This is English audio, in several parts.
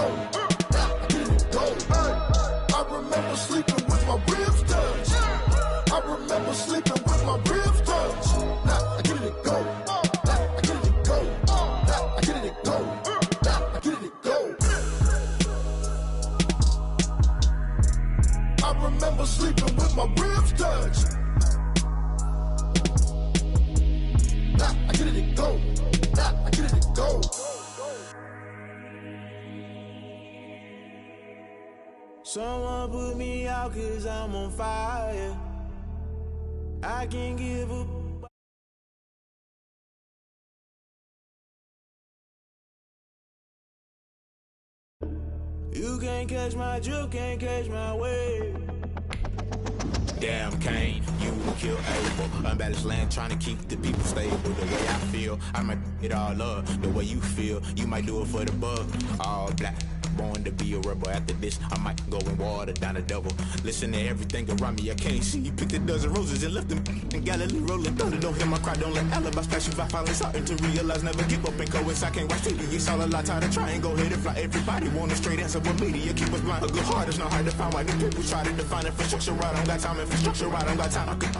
go. I get it go. I remember sleeping with my ribs touched. I remember sleeping with my ribs touched. Now I get it go. Now I get it go. Now I get it go. Now I get it go. I remember sleeping with my ribs touched. Now I get it go. Now I get it go. Someone put me out 'cause I'm on fire. I can't give up. You can't catch my drift, can't catch my wave. Damn Cain, you kill Abel. Unbalanced land trying to keep the people stable. The way I feel, I might it all up. The way you feel, you might do it for the bug. All black, born to be a rebel. After this, I might go and water down the devil. Listen to everything around me, I can't see. Picked a dozen roses and left them in Galilee rolling thunder. Don't hear my cry, don't let alibis pass you by. Finally starting to realize, never give up and coincide. I can't watch TV, it's all a lot. Tired of trying, go ahead and fly. Everybody want a straight answer, but media keep us blind. A good heart is not hard to find. Why do people try to define infrastructure right? I don't got time, infrastructure right, I don't got time. I could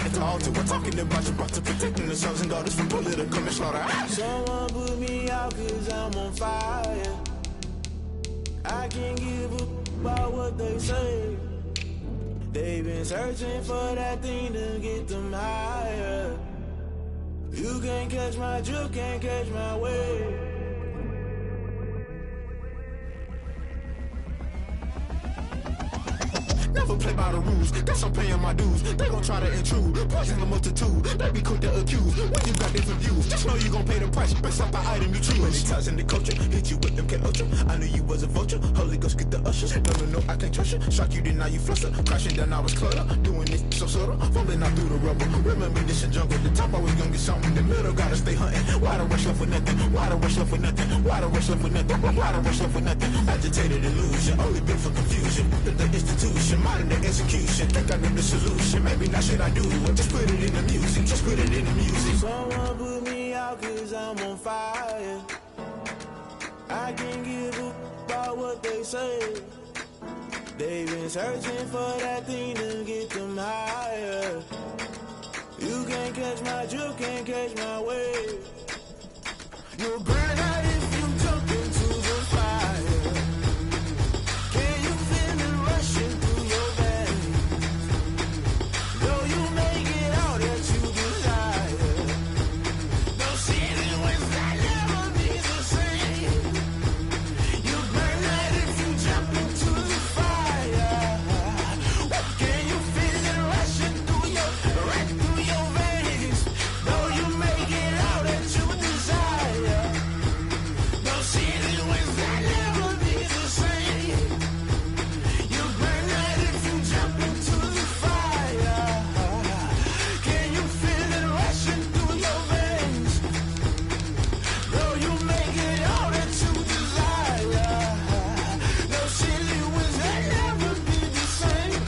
it's all to we're talking about you, brought to protecting the sons and daughters from political and slaughter. Someone put me out 'cause I'm on fire. I can't give up about what they say. They've been searching for that thing to get them higher. You can't catch my drift, can't catch my wave. Never play by the rules, guess I'm paying my dues. They gon' try to intrude, poison the multitude. They be quick to accuse, when you got different views. Just know you gon' pay the price, based off the item you choose. Many times in the culture, hit you with them K-Ultra. I knew you was a vulture, Holy Ghost get the ushers. No, I can't trust you. Shock you, then now you fluster. Crashing down, I was cluttered. Doing this so subtle, falling out through the rubble. Remember this a jungle, the top always gonna get something. In the middle, gotta stay hunting. Why the rush left for nothing? Why the rush left for nothing? Why the rush left for nothing? Why the rush left for nothing? Agitated illusion, only built for confusion. The institution, modern day execution. Think I know the solution, maybe not shit I do. Just put it in the music, just put it in the music. Someone put me out 'cause I'm on fire. I can't give up about what they say. They've been searching for that thing to get them higher. You can't catch my drift, can't catch my wave. You'll burn out if you jump into the fire. Can you feel it rushing through your veins? Though you make it all that you desire. No ceiling was that never be the same. You burn out if you jump into the fire. Can you feel it rushing through your veins? Though you make it all that you desire. No ceiling was that never be the same. You burn out if you jump into the fire. Can you feel it rushing through your veins? Though you make it all that you desire. No ceiling was that never be the same.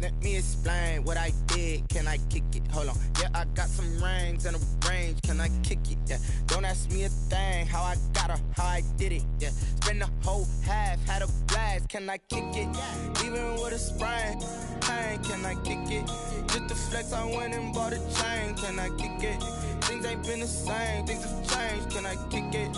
Let me explain what I did. Can I kick it? Hold on. Yeah, I got some rings and a range. Can I kick it? Yeah. Don't ask me a thing. How I got her, how I did it. Yeah. Spend the whole half, had a blast. Can I kick it? Even with a sprain. Pain, can I kick it? Just the flex, I went and bought a chain. Can I kick it? Things ain't been the same. Things have changed. Can I kick it?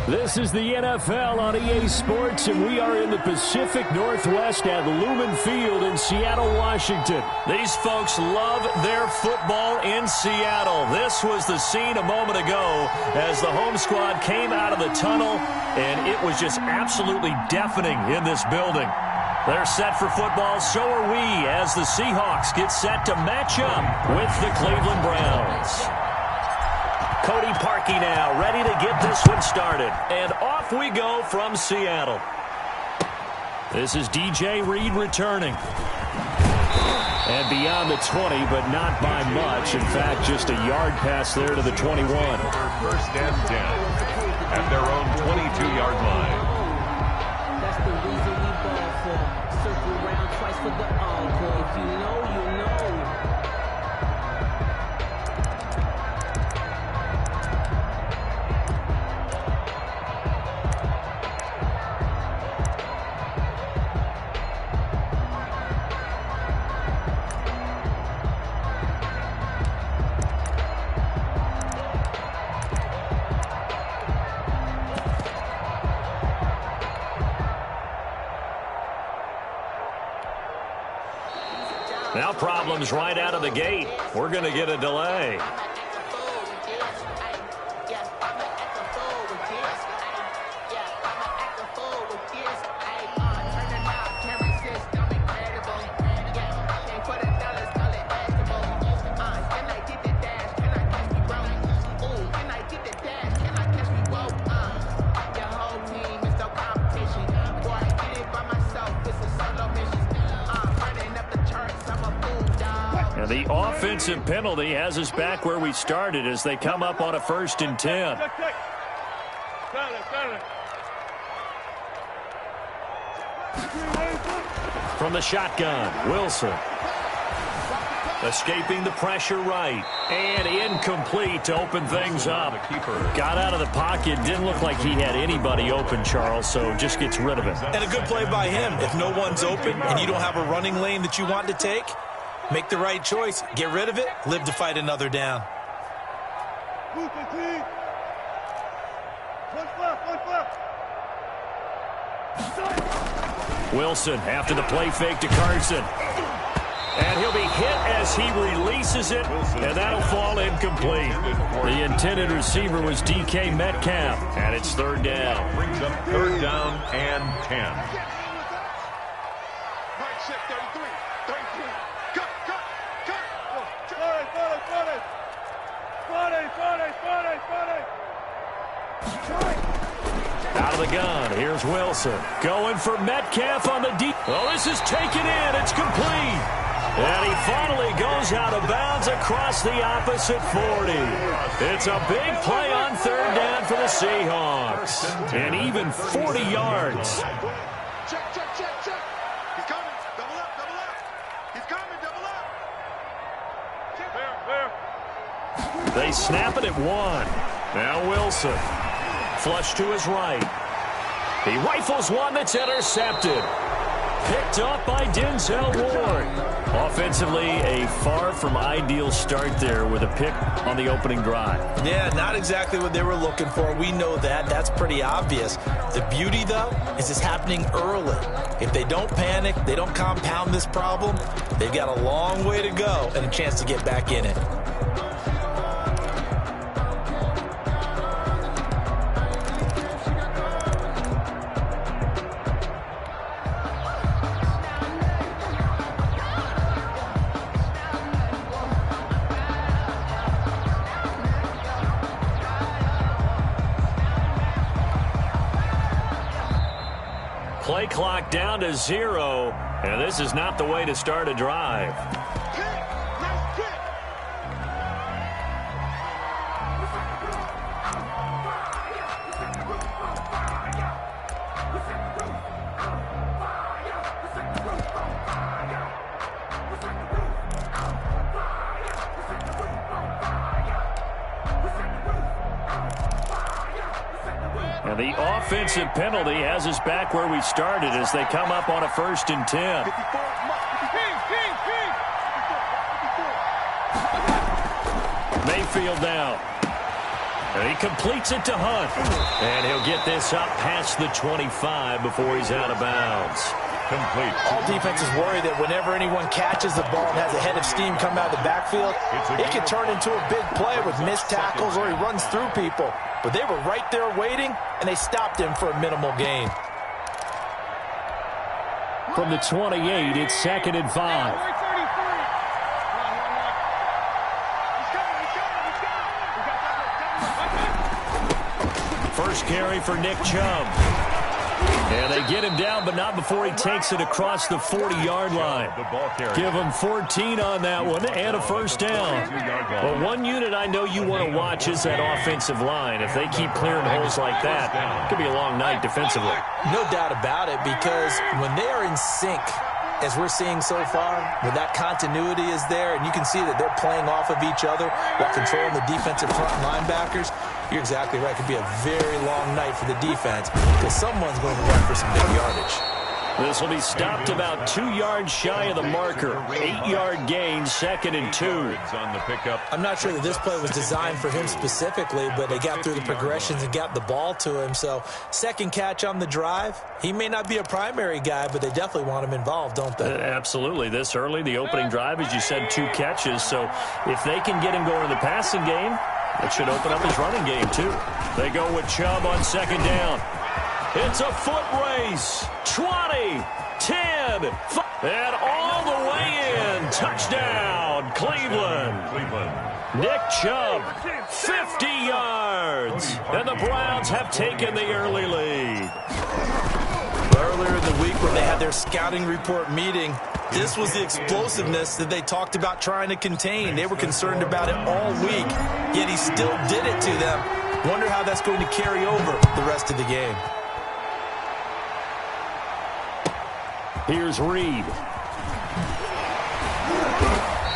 This is the NFL on EA Sports, and we are in the Pacific Northwest at Lumen Field in Seattle, Washington. These folks love their football in Seattle. This was the scene a moment ago as the home squad came out of the tunnel, and it was just absolutely deafening in this building. They're set for football, so are we, as the Seahawks get set to match up with the Cleveland Browns. Cody Parkey now, ready to get this one started. And off we go from Seattle. This is DJ Reed returning. And beyond the 20, but not by much. In fact, just a yard pass there to the 21. First and 10 at their own 22-yard line. That's the reason we ball for. Circle around twice for the encore. If you know, you know. Now problems right out of the gate. We're going to get a delay. And the offensive penalty has us back where we started as they come up on a 1st and 10. From the shotgun, Wilson. Escaping the pressure right. And incomplete to open things up. Got out of the pocket. Didn't look like he had anybody open, Charles, so just gets rid of it. And a good play by him. If no one's open and you don't have a running lane that you want to take, make the right choice. Get rid of it. Live to fight another down. Wilson after the play fake to Carson. And he'll be hit as he releases it, and that'll fall incomplete. The intended receiver was DK Metcalf, and it's 3rd down. Brings up 3rd down and 10. Out of the gun, here's Wilson. Going for Metcalf on the deep. Oh, this is taken in. It's complete. And he finally goes out of bounds across the opposite 40. It's a big play on 3rd down for the Seahawks. And even 40 yards. Check. He's coming. Double up. He's coming. Double up. They snap it at 1. Now Wilson. Flush to his right. He rifles one that's intercepted. Picked up by Denzel Ward. Offensively, a far from ideal start there with a pick on the opening drive. Yeah, not exactly what they were looking for. We know that. That's pretty obvious. The beauty, though, is it's happening early. If they don't panic, they don't compound this problem, they've got a long way to go and a chance to get back in it. Play clock down to 0, and this is not the way to start a drive. And the offensive penalty has us back where we started as they come up on a 1st and 10. Mayfield down. And he completes it to Hunt. And he'll get this up past the 25 before he's out of bounds. Complete. All defenses worry that whenever anyone catches the ball and has a head of steam come out of the backfield, it could turn into a big play with missed tackles or he runs through people. But they were right there waiting, and they stopped him for a minimal gain. From the 28, it's 2nd and 5. First carry for Nick Chubb. And they get him down, but not before he takes it across the 40-yard line. Give him 14 on that one and a first down. Well, one unit I know you want to watch is that offensive line. If they keep clearing holes like that, it could be a long night defensively. No doubt about it, because when they are in sync, as we're seeing so far, when that continuity is there, and you can see that they're playing off of each other while controlling the defensive front linebackers, you're exactly right. It could be a very long night for the defense because someone's going to run for some big yardage. This will be stopped about 2 yards shy of the marker. 8-yard gain, 2nd and 2. On the pickup. I'm not sure that this play was designed for him specifically, but they got through the progressions and got the ball to him. So, second catch on the drive. He may not be a primary guy, but they definitely want him involved, don't they? Absolutely. This early, the opening drive, as you said, 2 catches. So, if they can get him going in the passing game, it should open up his running game, too. They go with Chubb on 2nd down. It's a foot race. 20, 10, 5, and all the way in. Touchdown, Cleveland. Nick Chubb, 50 yards. And the Browns have taken the early lead. Earlier in the week when they had their scouting report meeting, this was the explosiveness that they talked about trying to contain. They were concerned about it all week, yet he still did it to them. Wonder how that's going to carry over the rest of the game. Here's Reed.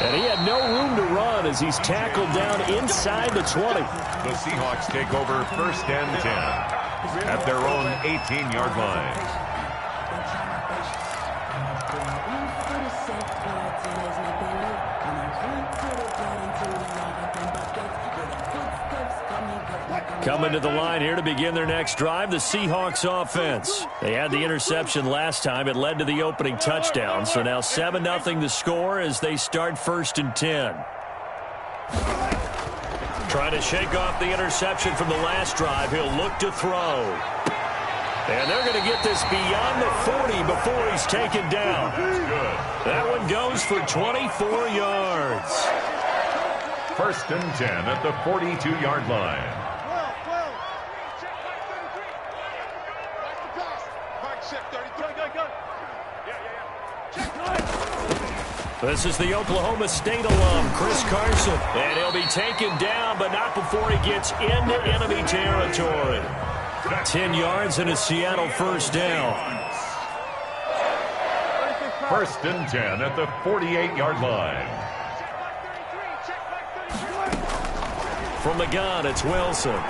And he had no room to run as he's tackled down inside the 20. The Seahawks take over 1st and 10 at their own 18-yard line. Coming to the line here to begin their next drive, the Seahawks offense. They had the interception last time. It led to the opening touchdown. So now 7-0 the score as they start 1st and 10. Trying to shake off the interception from the last drive. He'll look to throw. And they're going to get this beyond the 40 before he's taken down. That one goes for 24 yards. 1st and 10 at the 42-yard line. This is the Oklahoma State alum, Chris Carson. And he'll be taken down, but not before he gets into enemy territory. 10 yards and a Seattle first down. 1st and 10 at the 48-yard line. From the gun, it's Wilson.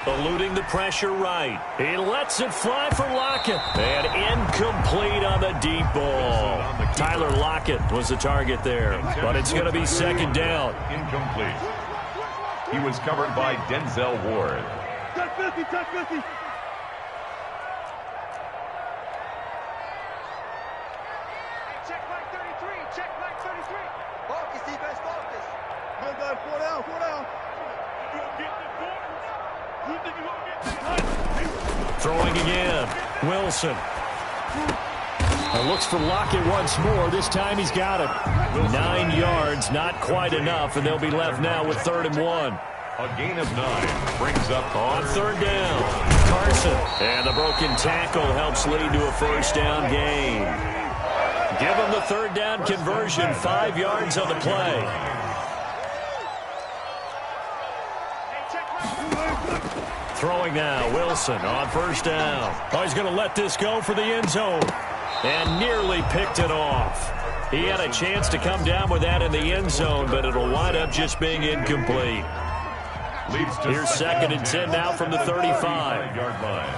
Eluding the pressure right. He lets it fly for Lockett. And incomplete on the deep ball. Tyler Lockett was the target there. But it's going to be 2nd down. Incomplete. He was covered by Denzel Ward. Touch 50, touch 50. Check flag 33, check flag 33. Focus, defense, focus. Hold on, 4 down, 4 down. Throwing again. Wilson. Looks for Lockett once more. This time he's got it. 9 yards, not quite enough, and they'll be left now with 3rd and 1. A gain of 9 brings up on 3rd down. Carson. And the broken tackle helps lead to a first down gain. Give him the 3rd down conversion. 5 yards on the play. Throwing now, Wilson on 1st down. Oh, he's going to let this go for the end zone. And nearly picked it off. He had a chance to come down with that in the end zone, but it'll wind up just being incomplete. Here's 2nd and 10 now from the 35-yard line.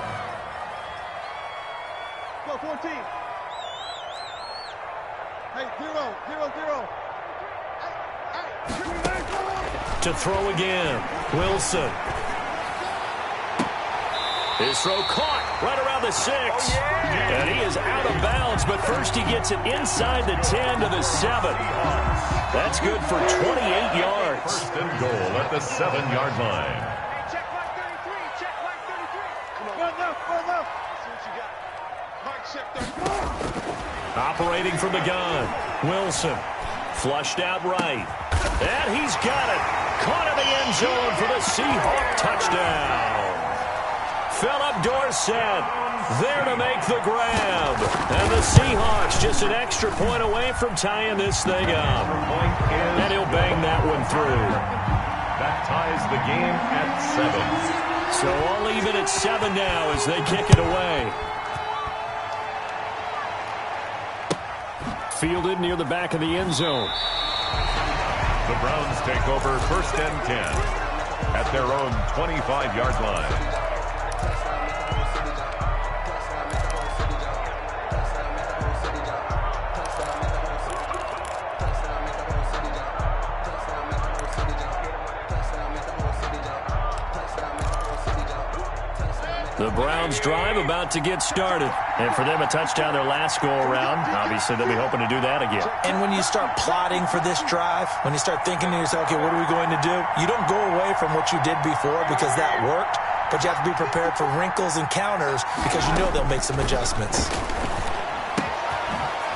Go 14. Hey, 0, 0, 0. To throw again, Wilson. His throw caught right around the 6. And he is out of bounds, but first he gets it inside the 10 to the 7. That's good for 28 yards. 1st and goal at the 7-yard line. Check flag 33, check flag 33. Run left, run left. See what you got. Mark check 34. Operating from the gun, Wilson. Flushed out right. And he's got it. Caught in the end zone for the Seahawk touchdown. Philip Dorsett there to make the grab. And the Seahawks just an extra point away from tying this thing up. And he'll bang that one through. That ties the game at 7. So all even at 7 now as they kick it away. Fielded near the back of the end zone. The Browns take over 1st and 10 at their own 25-yard line. The Browns drive about to get started. And for them, a touchdown their last go-around. Obviously, they'll be hoping to do that again. And when you start plotting for this drive, when you start thinking to yourself, okay, what are we going to do? You don't go away from what you did before because that worked, but you have to be prepared for wrinkles and counters because you know they'll make some adjustments.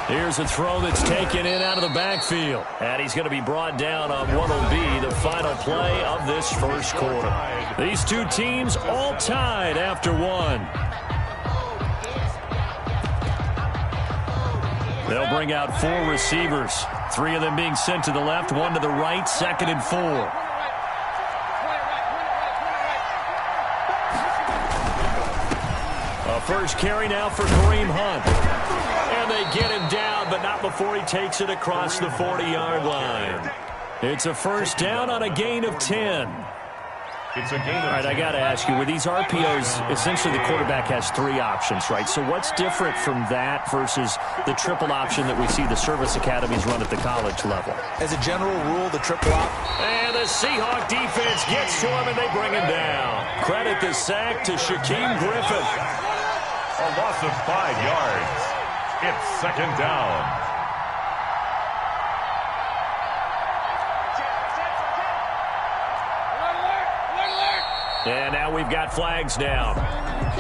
Here's a throw that's taken in out of the backfield. And he's going to be brought down on what will be the final play of this first quarter. These two teams all tied after one. They'll bring out 4 receivers. 3 of them being sent to the left, 1 to the right, 2nd and 4. A first carry now for Kareem Hunt. And they get him down, but not before he takes it across the 40-yard line. It's a first down on a gain of 10. It's a gain of 10. All right, I got to ask you, with these RPOs, essentially the quarterback has 3 options, right? So what's different from that versus the triple option that we see the service academies run at the college level? As a general rule, the triple op. And the Seahawk defense gets to him, and they bring him down. Credit the sack to Shaquem Griffin. A loss of 5 yards. It's 2nd down. And now we've got flags down.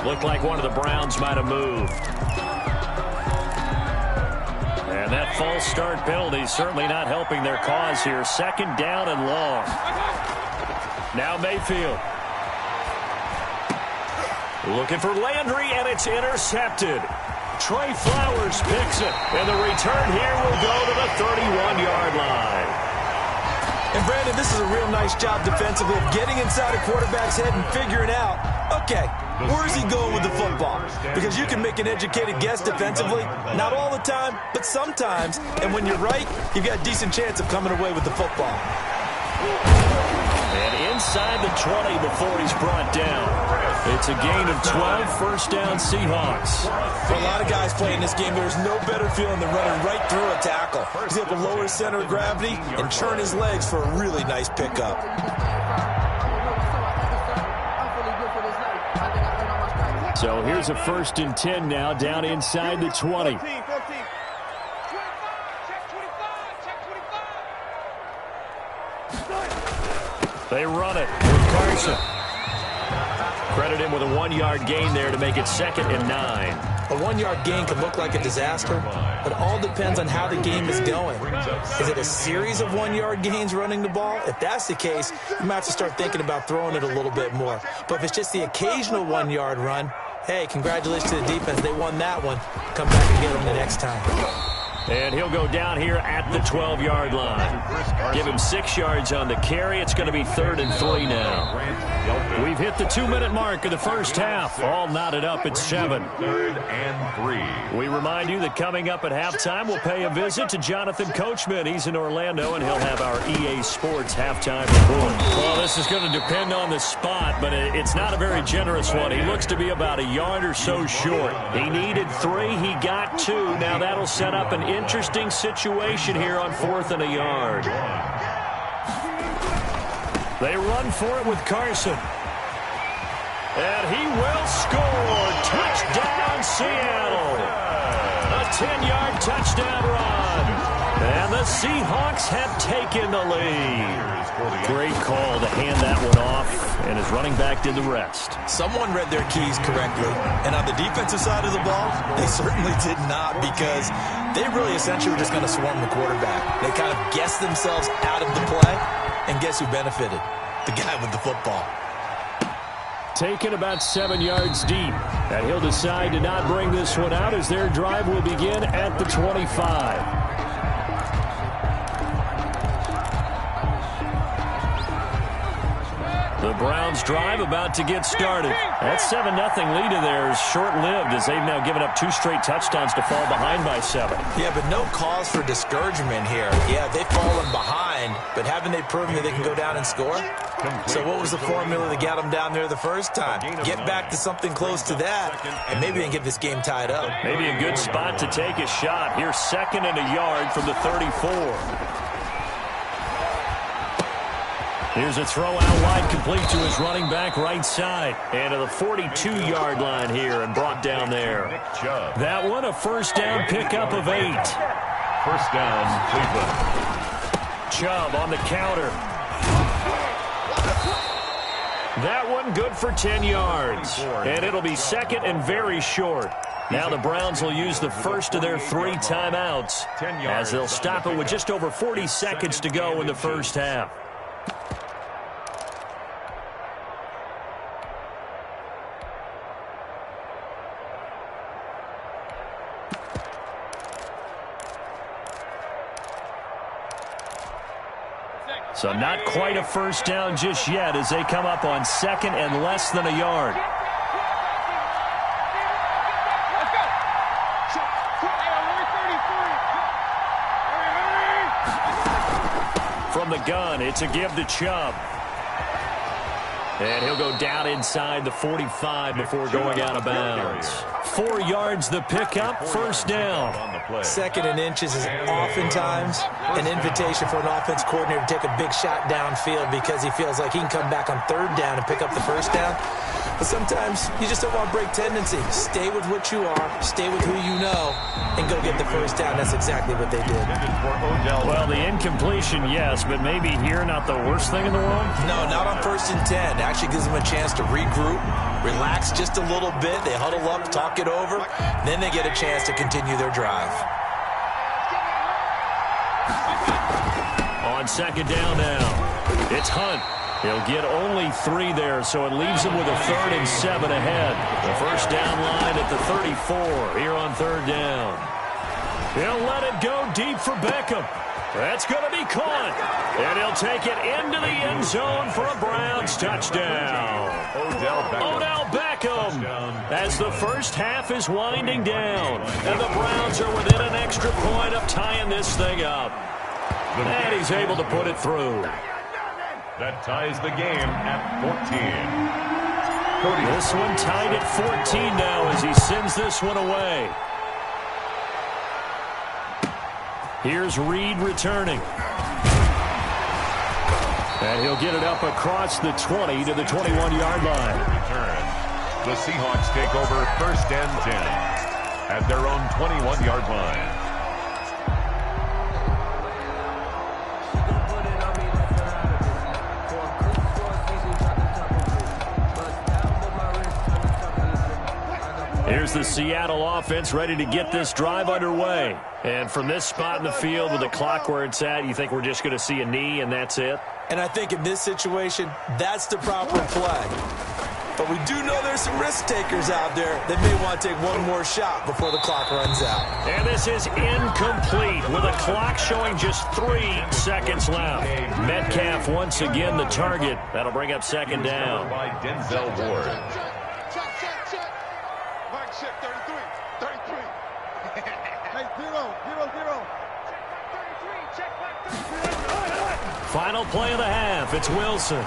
Looked like one of the Browns might have moved. And that false start penalty is certainly not helping their cause here. 2nd down and long. Now Mayfield. Looking for Landry, and it's intercepted. Trey Flowers picks it, and the return here will go to the 31-yard line. And, Brandon, this is a real nice job defensively of getting inside a quarterback's head and figuring out, okay, where is he going with the football? Because you can make an educated guess defensively, not all the time, but sometimes. And when you're right, you've got a decent chance of coming away with the football. And inside the 20 before he's brought down. It's a gain of 12, first down Seahawks. For a lot of guys playing this game, there's no better feeling than running right through a tackle. He's able to lower his center of gravity and turn his legs for a really nice pickup. So here's a 1st and 10 now down inside the 20. They run it with Carson. Credit him with a 1-yard gain there to make it 2nd and 9. A 1-yard gain can look like a disaster, but all depends on how the game is going. Is it a series of 1-yard gains running the ball? If that's the case, you might have to start thinking about throwing it a little bit more. But if it's just the occasional 1-yard run, hey, congratulations to the defense. They won that one. Come back and get them the next time. And he'll go down here at the 12-yard line. Give him 6 yards on the carry. It's going to be 3rd and 3 now. We've hit the 2-minute mark of the first half. All knotted up at 7. 3rd and 3. We remind you that coming up at halftime, we'll pay a visit to Jonathan Coachman. He's in Orlando, and he'll have our EA Sports halftime report. Well, this is going to depend on the spot, but it's not a very generous one. He looks to be about a yard or so short. He needed 3. He got 2. Now that'll set up an interesting situation here on 4th and a yard. They run for it with Carson. And he will score. Touchdown, Seattle. A 10-yard touchdown run. And the Seahawks have taken the lead. Great call to hand that one off, and his running back did the rest. Someone read their keys correctly, and on the defensive side of the ball, they certainly did not, because they really essentially were just going to swarm the quarterback. They kind of guessed themselves out of the play, and guess who benefited? The guy with the football. taken about 7 yards deep. And he'll decide to not bring this one out as their drive will begin at the 25. The Browns drive about to get started. That 7-0 lead of theirs short-lived as they've now given up 2 straight touchdowns to fall behind by 7. Yeah, but no cause for discouragement here. Yeah, they've fallen behind, but haven't they proven that they can go down and score? So what was the formula that got them down there the first time? Get back to something close to that, and maybe they can get this game tied up. Maybe a good spot to take a shot. Here's 2nd and a yard from the 34. Here's a throw out wide, complete to his running back right side. And to the 42-yard line here and brought down there. That one a first down pickup of 8. First down, Cleveland. Chubb on the counter. That one good for 10 yards. And it'll be 2nd and very short. Now the Browns will use the first of their 3 timeouts as they'll stop it with just over 40 seconds to go in the first half. So not quite a first down just yet as they come up on 2nd and less than a yard. From the gun, it's a give to Chubb. And he'll go down inside the 45 before going out of bounds. 4 yards the pickup, first down. 2nd and inches is oftentimes an invitation for an offense coordinator to take a big shot downfield because he feels like he can come back on 3rd down and pick up the first down. But sometimes you just don't want to break tendency. Stay with what you are, stay with who you know, and go get the first down. That's exactly what they did. Well, the incompletion, yes, but maybe here not the worst thing in the world? No, not on 1st and 10. Actually gives them a chance to regroup, relax just a little bit. They huddle up, talk it over. Then they get a chance to continue their drive. On 2nd down now, it's Hunt. He'll get only 3 there, so it leaves him with a 3rd and 7 ahead. The first down line at the 34 here on 3rd down. He'll let it go deep for Beckham. That's going to be caught. And he'll take it into the end zone for a Browns touchdown. Odell Beckham as the first half is winding down. And the Browns are within an extra point of tying this thing up. And he's able to put it through. That ties the game at 14. Cody. This one tied at 14 now as he sends this one away. Here's Reed returning. And he'll get it up across the 20 to the 21-yard line. Return. The Seahawks take over 1st and 10 at their own 21-yard line. Here's the Seattle offense ready to get this drive underway. And from this spot in the field with the clock where it's at, you think we're just going to see a knee and that's it? And I think in this situation, that's the proper play. But we do know there's some risk takers out there that may want to take one more shot before the clock runs out. And this is incomplete with a clock showing just 3 seconds left. Metcalf once again the target. That'll bring up 2nd down. By Denzel Ward. Mike check 33. 33. Hey, 0. Check back 33. Final play of the half. It's Wilson.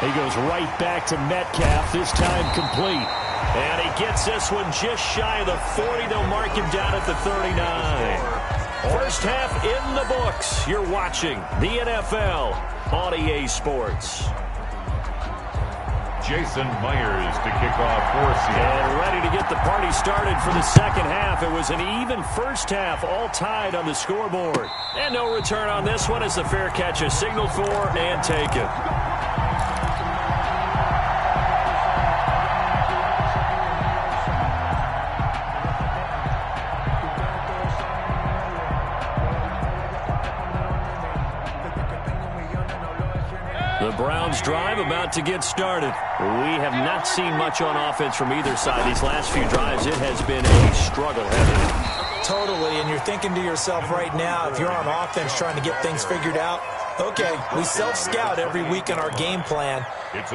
He goes right back to Metcalf, this time complete. And he gets this one just shy of the 40. They'll mark him down at the 39. First half in the books. You're watching the NFL on EA Sports. Jason Myers to kick off for Seattle. And ready to get the party started for the second half. It was an even first half, all tied on the scoreboard. And no return on this one as the fair catch is signaled for and taken. The The Browns drive about to get started. We have not seen much on offense from either side. These last few drives, it has been a struggle heavy. Totally, and you're thinking to yourself right now, if you're on offense trying to get things figured out, okay, we self-scout every week in our game plan.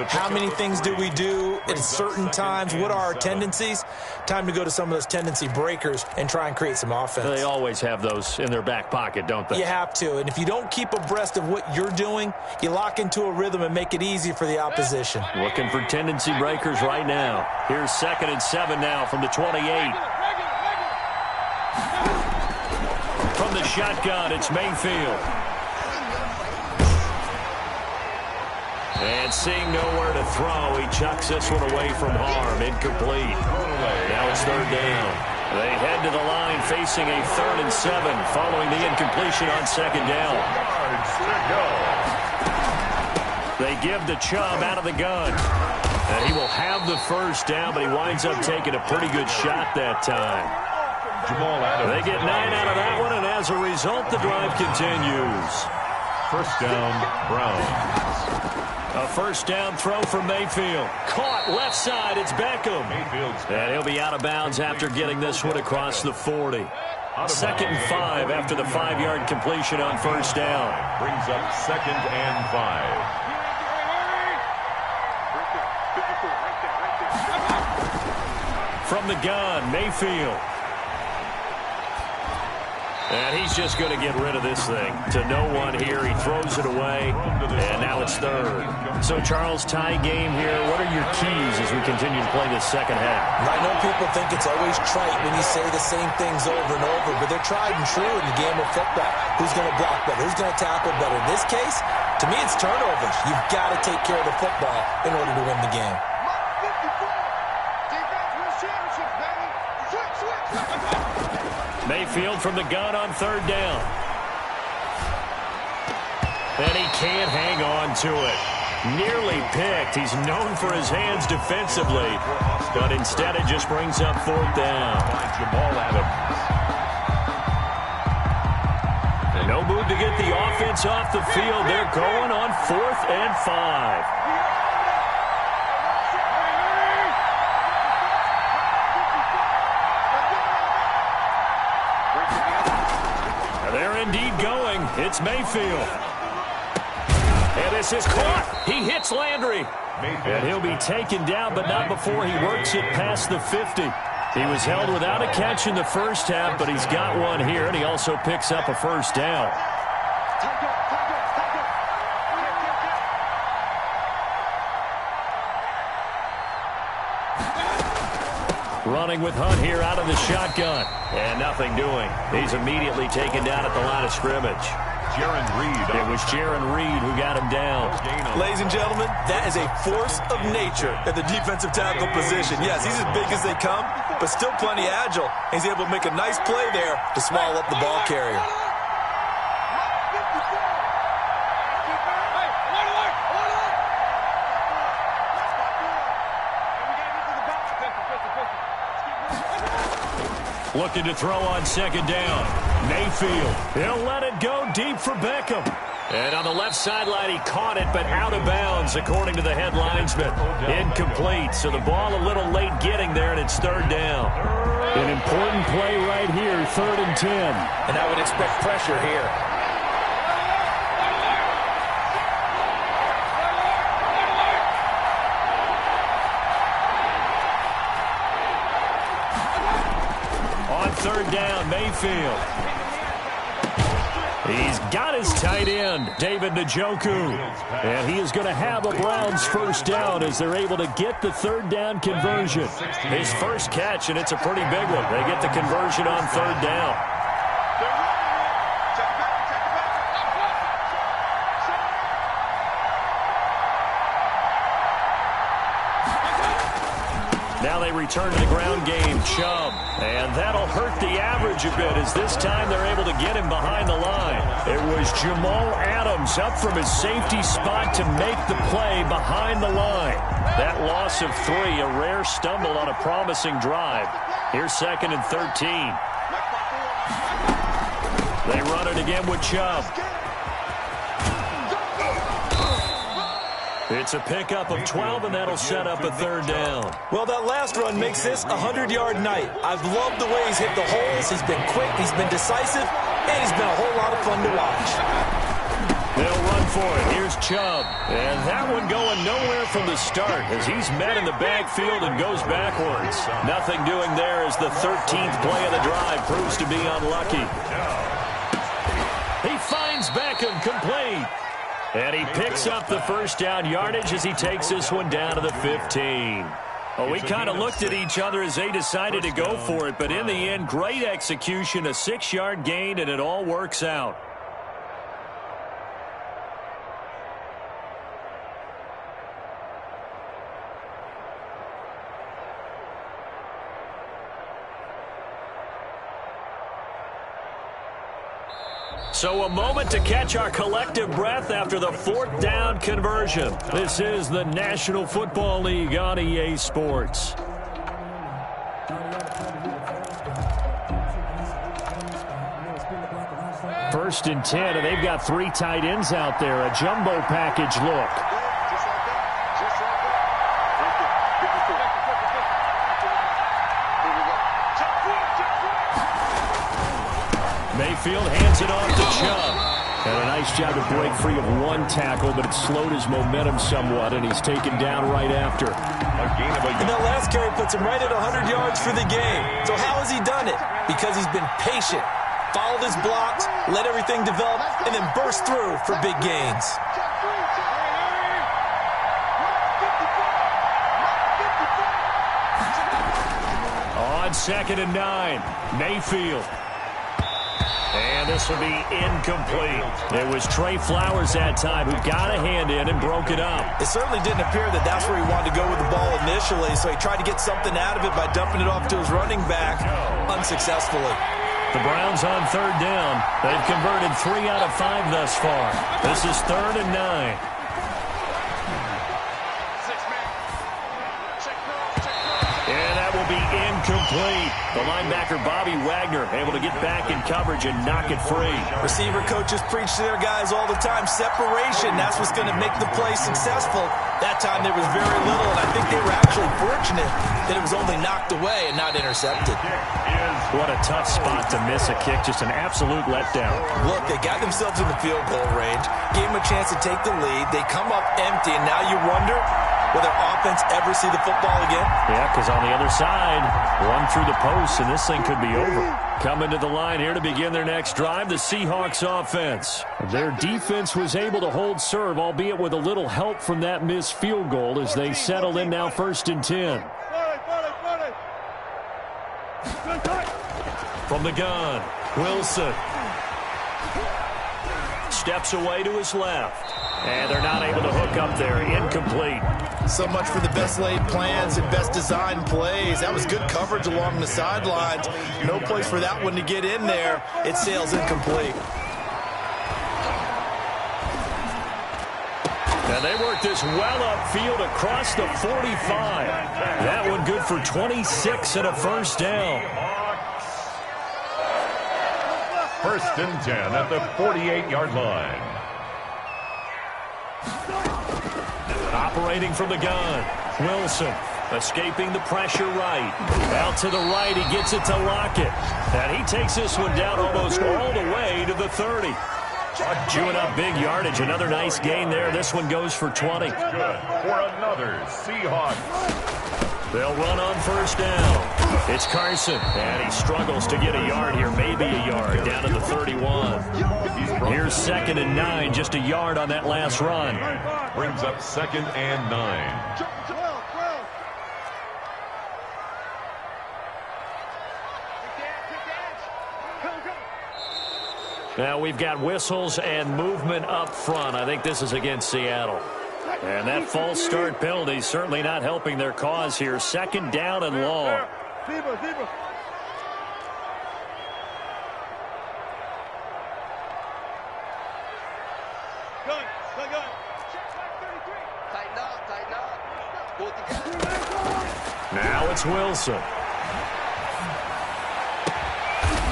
How many things do we do at certain times? What are our tendencies? Time to go to some of those tendency breakers and try and create some offense. They always have those in their back pocket, don't they? You have to, and if you don't keep abreast of what you're doing, you lock into a rhythm and make it easy for the opposition. Looking for tendency breakers right now. Here's 2nd and 7 now from the 28. From the shotgun, it's Mayfield. And seeing nowhere to throw, he chucks this one away from harm. Incomplete. Now it's 3rd down. They head to the line facing a 3rd and 7 following the incompletion on 2nd down. They give to Chubb out of the gun. And he will have the 1st down, but he winds up taking a pretty good shot that time. They get 9 out of that one, and as a result, the drive continues. 1st down, Browns. A 1st down throw from Mayfield. Caught left side. It's Beckham. And he'll be out of bounds after getting this one across the 40. 2nd and 5 after the 5-yard completion on 1st down. Brings up 2nd and 5. From the gun, Mayfield. And he's just going to get rid of this thing. To no one here. He throws it away. And now it's 3rd. So, Charles, tie game here. What are your keys as we continue to play this 2nd half? I know people think it's always trite when you say the same things over and over, but they're tried and true in the game of football. Who's going to block better? Who's going to tackle better? In this case, to me, it's turnovers. You've got to take care of the football in order to win the game. Mayfield from the gun on 3rd down. And he can't hang on to it. Nearly picked. He's known for his hands defensively. But instead it just brings up 4th down. And no move to get the offense off the field. They're going on 4th and 5. They're indeed going. It's Mayfield. And this is caught. He hits Landry. And he'll be taken down, but not before he works it past the 50. He was held without a catch in the 1st half, but he's got one here, and he also picks up a 1st down. Running with Hunt here out of the shotgun. And nothing doing. He's immediately taken down at the line of scrimmage. Jaron Reed. It was Jaron Reed who got him down. Ladies and gentlemen, that is a force of nature at the defensive tackle position. Yes, he's as big as they come, but still plenty agile. He's able to make a nice play there to swallow up the ball carrier. Looking to throw on 2nd down. Mayfield. He'll let it go deep for Beckham. And on the left sideline, he caught it, but out of bounds, according to the head linesman. Incomplete, so the ball a little late getting there, and it's 3rd down. An important play right here, 3rd and 10. And I would expect pressure here. On 3rd down, Mayfield. He's got his tight end, David Njoku. And he is going to have a Browns 1st down as they're able to get the 3rd down conversion. His 1st catch, and it's a pretty big one. They get the conversion on 3rd down. Now they return to the ground game, Chubb. And that'll hurt the average a bit as this time they're able to get him behind the line. It was Jamal Adams up from his safety spot to make the play behind the line. That loss of 3, a rare stumble on a promising drive. Here's 2nd and 13. They run it again with Chubb. It's a pickup of 12, and that'll set up a third down. Well, that last run makes this a 100-yard night. I've loved the way he's hit the holes. He's been quick, he's been decisive, and he's been a whole lot of fun to watch. They'll run for it. Here's Chubb. And that one going nowhere from the start as he's met in the backfield and goes backwards. Nothing doing there as the 13th play of the drive proves to be unlucky. He finds Beckham complete. And he picks up the first down yardage as he takes this one down to the 15. Well, we kind of looked at each other as they decided to go for it, but in the end, great execution, a 6-yard gain, and it all works out. So a moment to catch our collective breath after the 4th down conversion. This is the National Football League on EA Sports. First and 10, and they've got 3 tight ends out there. A jumbo package look. Mayfield hands it off to Chubb. And a nice job to break free of 1 tackle, but it slowed his momentum somewhat, and he's taken down right after. And that last carry puts him right at 100 yards for the game. So how has he done it? Because he's been patient, followed his blocks, let everything develop, and then burst through for big gains. On 2nd and 9, Mayfield. And this will be incomplete. It was Trey Flowers that time who got a hand in and broke it up. It certainly didn't appear that that's where he wanted to go with the ball initially, so he tried to get something out of it by dumping it off to his running back unsuccessfully. The Browns on 3rd down. They've converted 3 out of 5 thus far. This is 3rd and 9. And that will be incomplete. The linebacker, Bobby Wagner, able to get back in coverage and knock it free. Receiver coaches preach to their guys all the time. Separation, that's what's going to make the play successful. That time there was very little, and I think they were actually fortunate that it was only knocked away and not intercepted. What a tough spot to miss a kick. Just an absolute letdown. Look, they got themselves in the field goal range, gave them a chance to take the lead. They come up empty, and now you wonder, will their offense ever see the football again? Yeah, because on the other side, run through the post, and this thing could be over. Coming to the line here to begin their next drive, the Seahawks offense. Their defense was able to hold serve, albeit with a little help from that missed field goal as they settle in now 1st and 10. From the gun, Wilson. Steps away to his left. And they're not able to hook up there. Incomplete. So much for the best laid plans and best designed plays. That was good coverage along the sidelines. No place for that one to get in there. It sails incomplete. And they work this well upfield across the 45. That one good for 26 and a first down. 1st and 10 at the 48-yard line. Operating from the gun, Wilson escaping the pressure right. Out to the right, he gets it to Lockett. And he takes this one down almost all the way to the 30. Chewing up big yardage, another nice gain there. This one goes for 20. Good for another Seahawks. They'll run on 1st down. It's Carson, and he struggles to get a yard here, maybe a yard, down to the 31. Here's 2nd and 9, just a yard on that last run. Brings up 2nd and 9. Now we've got whistles and movement up front. I think this is against Seattle. And that false start penalty certainly not helping their cause here. 2nd down and long. Now it's Wilson.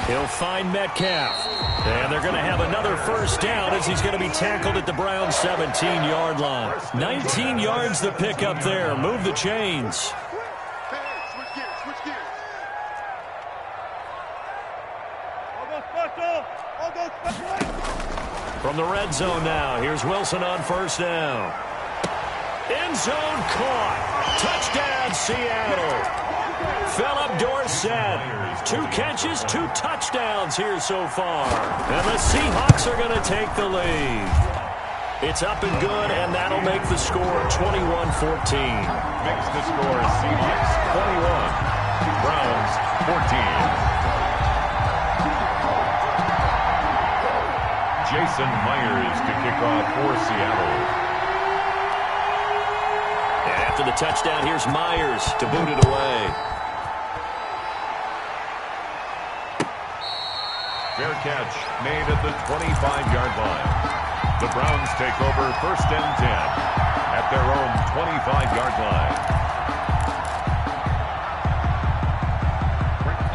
He'll find Metcalf. And they're going to have another first down as he's going to be tackled at the Browns' 17-yard line. 19 yards the pick up there. Move the chains. From the red zone now, here's Wilson on first down. End zone caught. Touchdown, Seattle. Philip Dorsett. 2 catches, 2 touchdowns here so far. And the Seahawks are going to take the lead. It's up and good, and that'll make the score 21-14. Makes the score Seahawks 21, Browns 14. Jason Myers to kick off for Seattle. And after the touchdown, here's Myers to boot it away. Fair catch made at the 25-yard line. The Browns take over first and 10 at their own 25-yard line.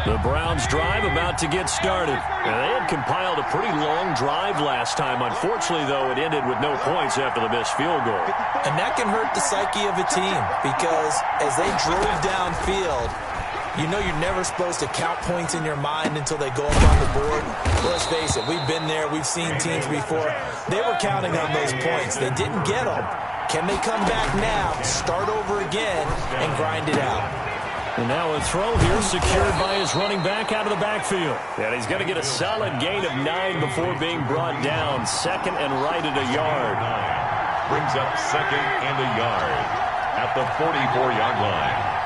The Browns drive about to get started. And they had compiled a pretty long drive last time. Unfortunately, though, it ended with no points after the missed field goal. And that can hurt the psyche of a team because as they drove downfield, you know you're never supposed to count points in your mind until they go up on the board. Let's face it, we've been there. We've seen teams before. They were counting on those points. They didn't get them. Can they come back now, start over again, and grind it out? And now a throw here secured by his running back out of the backfield. And he's going to get a solid gain of 9 before being brought down. Second and right at a yard. Brings up second and a yard at the 44-yard line.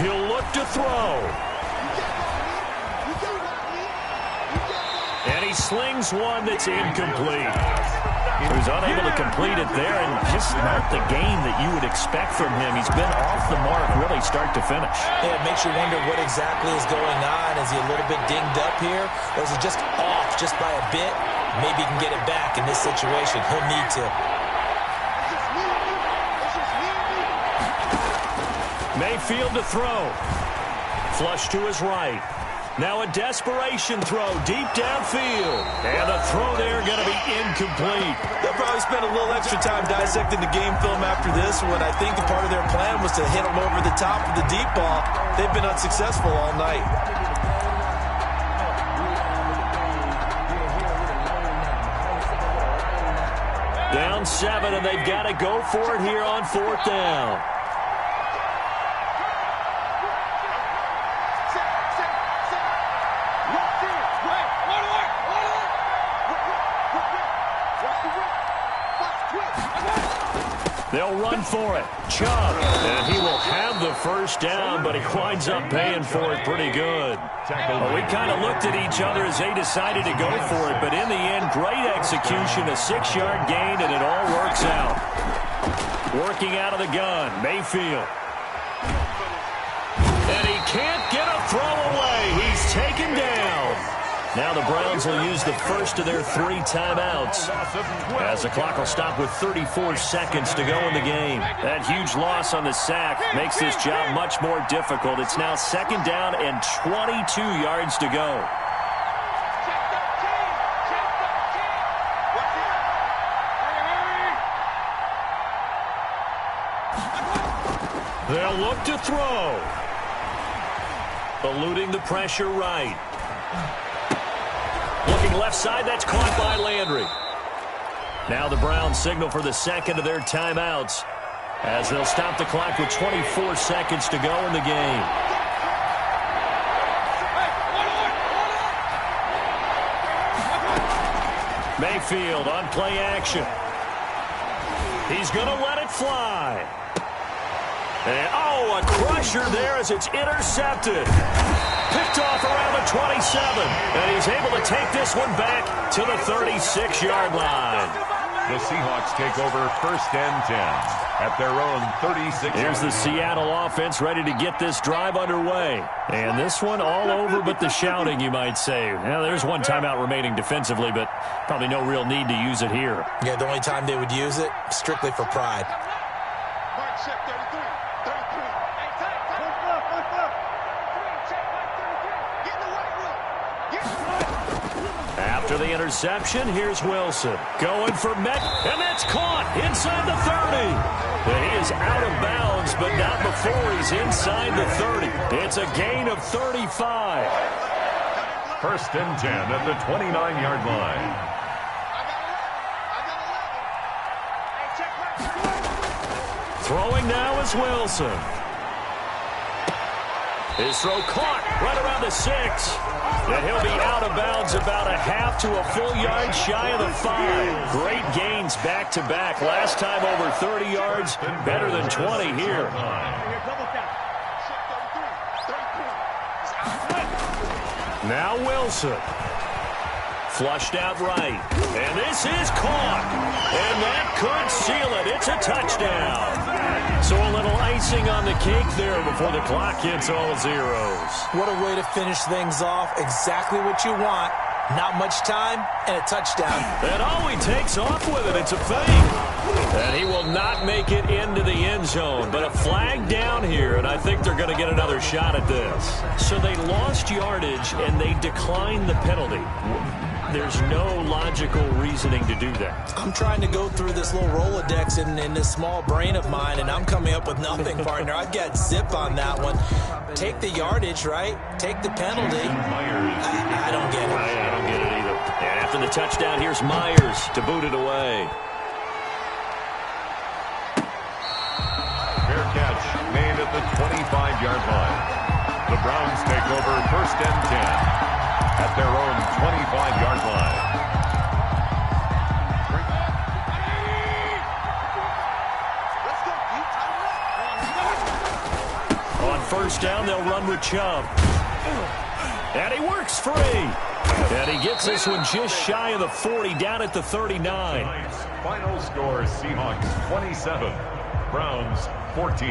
He'll look to throw. And he slings one that's incomplete. He was unable to complete it there, and just not the game that you would expect from him. He's been off the mark really start to finish. Yeah, it makes you wonder what exactly is going on. Is he a little bit dinged up here, or is he just off just by a bit? Maybe he can get it back in this situation. He'll need to. Mayfield to throw. Flush to his right. Now a desperation throw deep downfield. And the throw there going to be incomplete. They'll probably spend a little extra time dissecting the game film after this one. I think the part of their plan was to hit them over the top of the deep ball. They've been unsuccessful all night. Down 7, and they've got to go for it here on 4th down. They'll run for it. Chubb. And he will have the first down, but he winds up paying for it pretty good. Well, we kind of looked at each other as they decided to go for it, but in the end, great execution, a 6-yard gain, and it all works out. Working out of the gun, Mayfield. And he can't get a throw away. He's taken down. Now the Browns will use the first of their 3 timeouts as the clock will stop with 34 seconds to go in the game. That huge loss on the sack makes this job much more difficult. It's now 2nd down and 22 yards to go. They'll look to throw. Eluding the pressure right. Looking left side, that's caught by Landry. Now the Browns signal for the 2nd of their timeouts as they'll stop the clock with 24 seconds to go in the game. Mayfield on play action. He's going to let it fly. And, oh, a crusher there as it's intercepted. Picked off around the 27. And he's able to take this one back to the 36-yard line. The Seahawks take over 1st and 10 at their own 36. Here's the Seattle offense ready to get this drive underway. And this one all over but the shouting, you might say. Now, there's one timeout remaining defensively, but probably no real need to use it here. Yeah, the only time they would use it, strictly for pride. After the interception, here's Wilson. Going for Met, and that's caught inside the 30. And he is out of bounds, but not before he's inside the 30. It's a gain of 35. First and 10 at the 29-yard line. Throwing now is Wilson. His throw caught right around the 6. And he'll be out of bounds about a half to a full yard shy of the 5. Great gains back-to-back. Last time over 30 yards, better than 20 here. Now Wilson. Flushed out right. And this is caught. And that could seal it. It's a touchdown. So a little icing on the cake there before the clock hits all zeros. What a way to finish things off. Exactly what you want. Not much time and a touchdown. And all he takes off with it, it's a fake. And he will not make it into the end zone. But a flag down here, and I think they're going to get another shot at this. So they lost yardage, and they declined the penalty. There's no logical reasoning to do that. I'm trying to go through this little Rolodex in this small brain of mine, and I'm coming up with nothing, partner. I've got zip on that one. Take the yardage, right? Take the penalty. I don't get it. I don't get it either. And after the touchdown, here's Myers to boot it away. Fair catch made at the 25-yard line. The Browns take over first and 10 at their own 25-yard line. On first down, they'll run with Chubb. And he works free. And he gets this one just shy of the 40, down at the 39. Final score, Seahawks 27, Browns 14.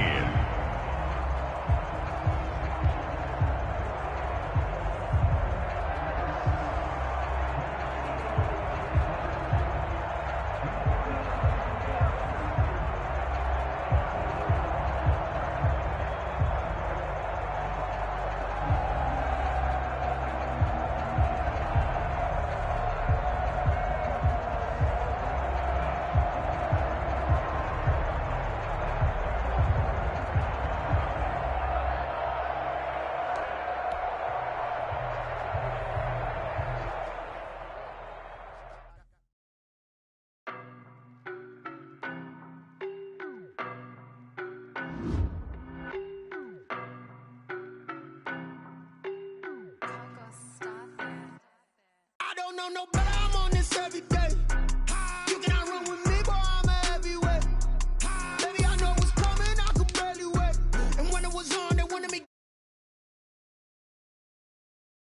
I don't know nobody.